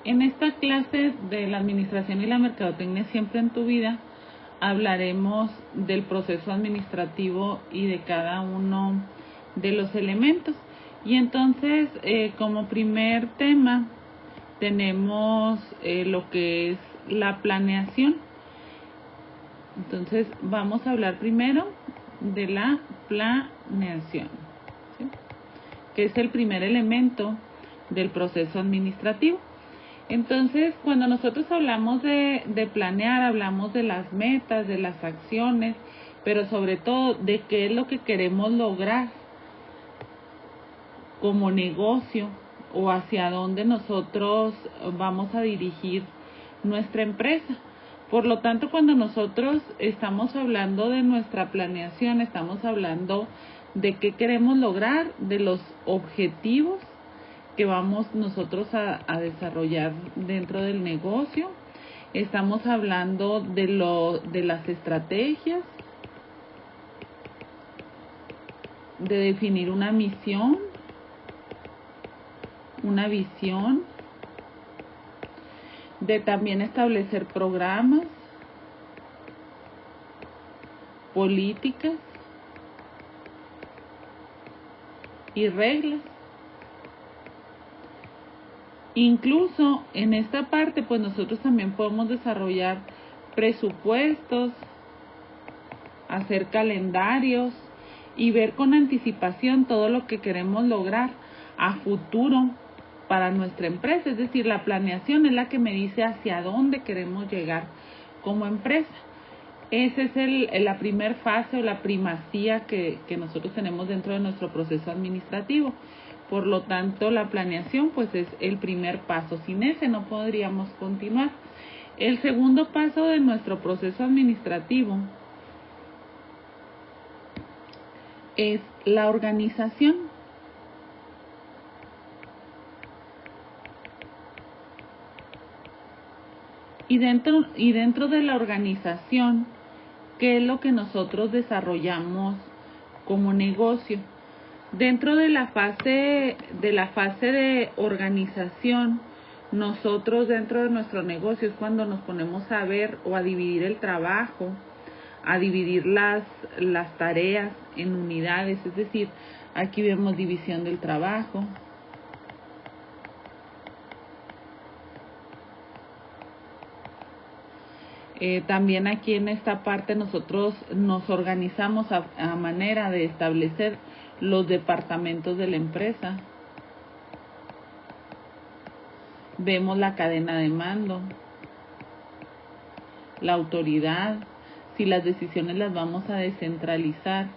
En esta clase de la administración y la mercadotecnia siempre en tu vida hablaremos del proceso administrativo y de cada uno de los elementos. Y entonces, como primer tema, tenemos lo que es la planeación. Entonces, vamos a hablar primero de la planeación, ¿sí?, que es el primer elemento del proceso administrativo. Entonces, cuando nosotros hablamos de planear, hablamos de las metas, de las acciones, pero sobre todo de qué es lo que queremos lograr como negocio o hacia dónde nosotros vamos a dirigir nuestra empresa. Por lo tanto, cuando nosotros estamos hablando de nuestra planeación, estamos hablando de qué queremos lograr, de los objetivos que vamos nosotros a desarrollar dentro del negocio. Estamos hablando de las estrategias, de definir una misión, una visión, de también establecer programas, políticas y reglas. Incluso en esta parte, pues nosotros también podemos desarrollar presupuestos, hacer calendarios y ver con anticipación todo lo que queremos lograr a futuro para nuestra empresa. Es decir, la planeación es la que me dice hacia dónde queremos llegar como empresa. Esa es la primera fase o la primacía que nosotros tenemos dentro de nuestro proceso administrativo. Por lo tanto, la planeación pues es el primer paso. Sin ese no podríamos continuar. El segundo paso de nuestro proceso administrativo es la organización. Y dentro de la organización, ¿qué es lo que nosotros desarrollamos como negocio? Dentro de la fase de organización, nosotros dentro de nuestro negocio es cuando nos ponemos a ver o a dividir el trabajo, a dividir las tareas en unidades. Es decir, aquí vemos división del trabajo, también aquí en esta parte nosotros nos organizamos a manera de establecer los departamentos de la empresa. Vemos la cadena de mando, la autoridad, si las decisiones las vamos a descentralizar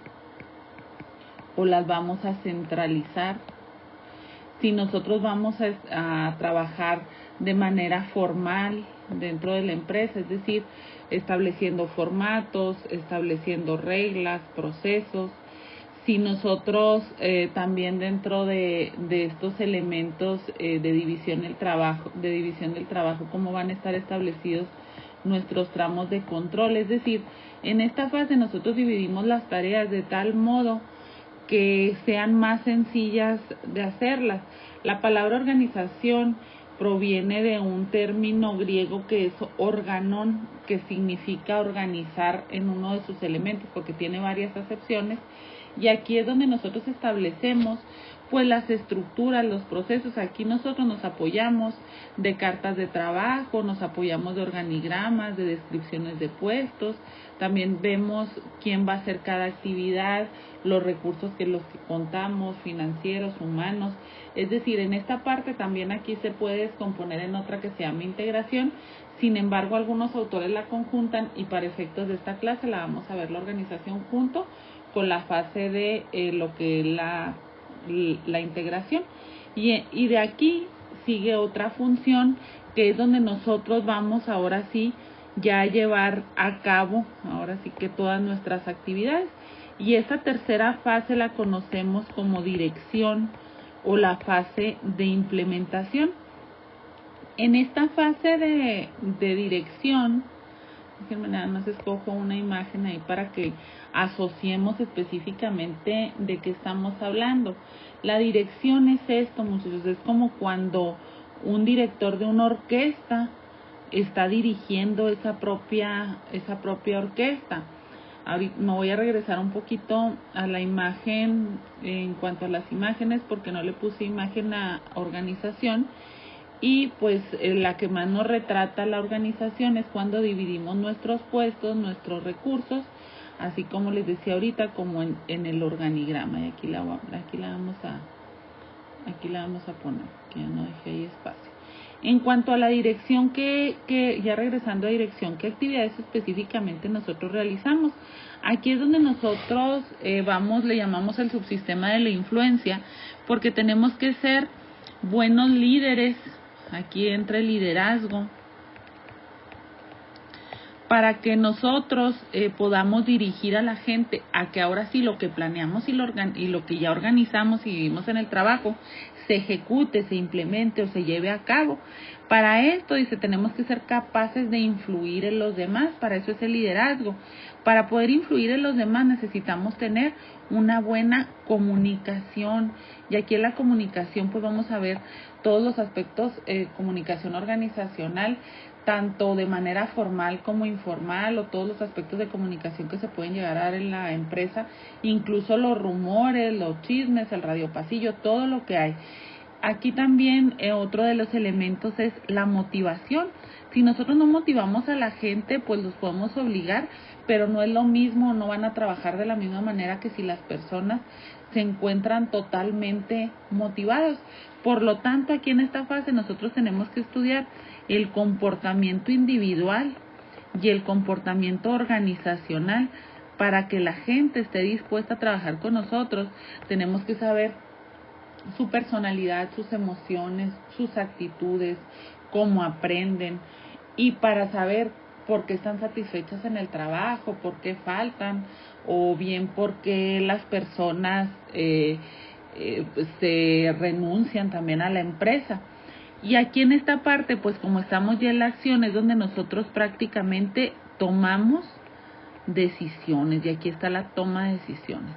o las vamos a centralizar, si nosotros vamos a trabajar de manera formal dentro de la empresa, es decir, estableciendo formatos, estableciendo reglas, procesos. Si nosotros también dentro de estos elementos de división del trabajo, cómo van a estar establecidos nuestros tramos de control. Es decir, en esta fase nosotros dividimos las tareas de tal modo que sean más sencillas de hacerlas. La palabra organización proviene de un término griego que es organon, que significa organizar en uno de sus elementos, porque tiene varias acepciones. Y aquí es donde nosotros establecemos pues las estructuras, los procesos. Aquí nosotros nos apoyamos de cartas de trabajo, nos apoyamos de organigramas, de descripciones de puestos. También vemos quién va a hacer cada actividad, los recursos que contamos, financieros, humanos. Es decir, en esta parte también aquí se puede descomponer en otra que se llama integración. Sin embargo, algunos autores la conjuntan y para efectos de esta clase la vamos a ver la organización junto con la fase de lo que es la integración. Y de aquí sigue otra función que es donde nosotros vamos ahora sí ya a llevar a cabo, ahora sí que todas nuestras actividades. Y esta tercera fase la conocemos como dirección o la fase de implementación. En esta fase de dirección, déjenme nada más escojo una imagen ahí para que asociemos específicamente de qué estamos hablando. La dirección es esto, muchachos, es como cuando un director de una orquesta está dirigiendo esa propia orquesta. Ahorita me voy a regresar un poquito a la imagen, en cuanto a las imágenes, porque no le puse imagen a organización. Y pues la que más nos retrata la organización es cuando dividimos nuestros puestos, nuestros recursos, así como les decía ahorita, como en el organigrama. Y aquí la vamos a poner, que ya no dejé ahí espacio. En cuanto a la dirección, ya regresando a dirección, ¿qué actividades específicamente nosotros realizamos? Aquí es donde nosotros le llamamos el subsistema de la influencia, porque tenemos que ser buenos líderes. Aquí entra el liderazgo, para que nosotros podamos dirigir a la gente a que ahora sí lo que planeamos y lo que ya organizamos y vivimos en el trabajo se ejecute, se implemente o se lleve a cabo. Para esto, dice, tenemos que ser capaces de influir en los demás. Para eso es el liderazgo. Para poder influir en los demás necesitamos tener una buena comunicación. Y aquí en la comunicación pues vamos a ver todos los aspectos, comunicación organizacional, tanto de manera formal como informal, o todos los aspectos de comunicación que se pueden llegar a dar en la empresa, incluso los rumores, los chismes, el radiopasillo, todo lo que hay. Aquí también otro de los elementos es la motivación. Si nosotros no motivamos a la gente, pues los podemos obligar, pero no es lo mismo, no van a trabajar de la misma manera que si las personas se encuentran totalmente motivados. Por lo tanto, aquí en esta fase nosotros tenemos que estudiar el comportamiento individual y el comportamiento organizacional. Para que la gente esté dispuesta a trabajar con nosotros, tenemos que saber su personalidad, sus emociones, sus actitudes, cómo aprenden, y para saber por qué están satisfechas en el trabajo, por qué faltan, o bien por qué las personas se renuncian también a la empresa. Y aquí en esta parte, pues como estamos ya en la acción, es donde nosotros prácticamente tomamos decisiones, y aquí está la toma de decisiones.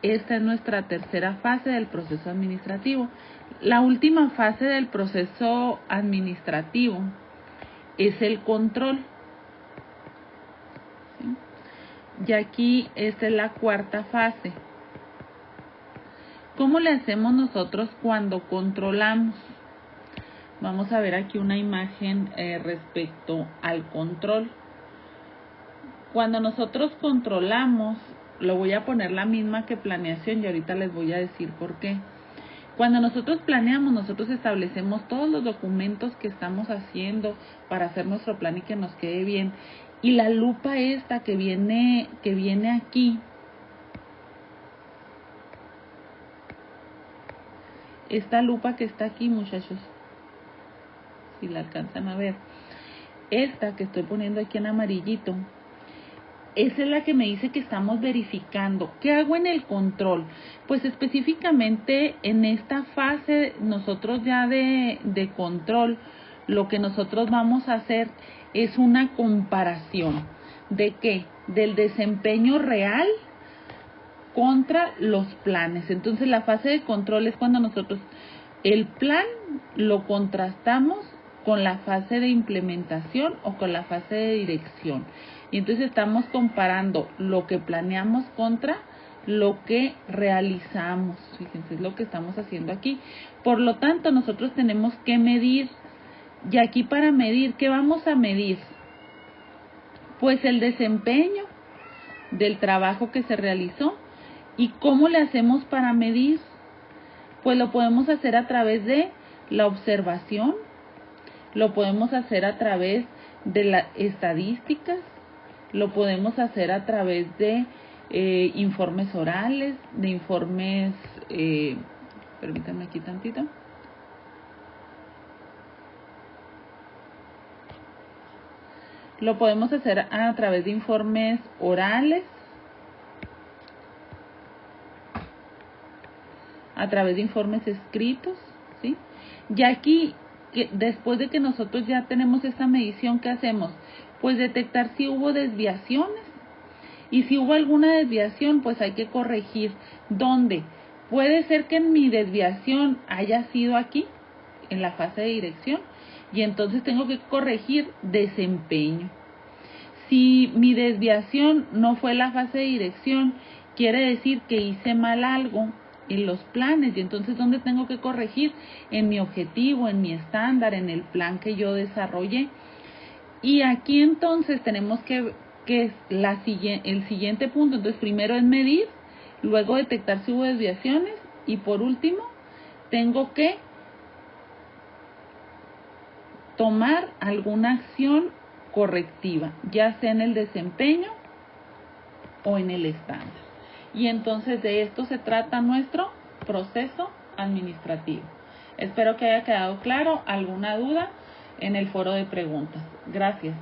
Esta es nuestra tercera fase del proceso administrativo. La última fase del proceso administrativo es el control. ¿Sí? Y aquí esta es la cuarta fase. ¿Cómo le hacemos nosotros cuando controlamos? Vamos a ver aquí una imagen respecto al control. Cuando nosotros controlamos, lo voy a poner la misma que planeación y ahorita les voy a decir por qué. Cuando nosotros planeamos, nosotros establecemos todos los documentos que estamos haciendo para hacer nuestro plan y que nos quede bien. Y la lupa esta que viene aquí, esta lupa que está aquí, muchachos, si la alcanzan a ver, esta que estoy poniendo aquí en amarillito, esa es la que me dice que estamos verificando. ¿Qué hago en el control? Pues específicamente en esta fase nosotros ya de control, lo que nosotros vamos a hacer es una comparación. ¿De qué? Del desempeño real contra los planes. Entonces la fase de control es cuando nosotros el plan lo contrastamos con la fase de implementación o con la fase de dirección. Y entonces estamos comparando lo que planeamos contra lo que realizamos. Fíjense, es lo que estamos haciendo aquí. Por lo tanto, nosotros tenemos que medir. Y aquí para medir, ¿qué vamos a medir? Pues el desempeño del trabajo que se realizó. ¿Y cómo le hacemos para medir? Pues lo podemos hacer a través de la observación, lo podemos hacer a través de las estadísticas, lo podemos hacer a través de informes orales, de informes, permítanme aquí tantito. Lo podemos hacer a través de informes orales, a través de informes escritos, ¿sí? Y aquí, después de que nosotros ya tenemos esta medición, ¿qué hacemos? Pues detectar si hubo desviaciones. Y si hubo alguna desviación, pues hay que corregir. ¿Dónde? Puede ser que mi desviación haya sido aquí, en la fase de dirección y entonces tengo que corregir desempeño. Si mi desviación no fue la fase de dirección, quiere decir que hice mal algo en los planes y entonces ¿dónde tengo que corregir? En mi objetivo, en mi estándar, en el plan que yo desarrollé. Y aquí entonces tenemos que es el siguiente punto. Entonces primero es medir, luego detectar si hubo desviaciones y por último tengo que tomar alguna acción correctiva, ya sea en el desempeño o en el estándar. Y entonces de esto se trata nuestro proceso administrativo. Espero que haya quedado claro. ¿Alguna duda? En el foro de preguntas. Gracias.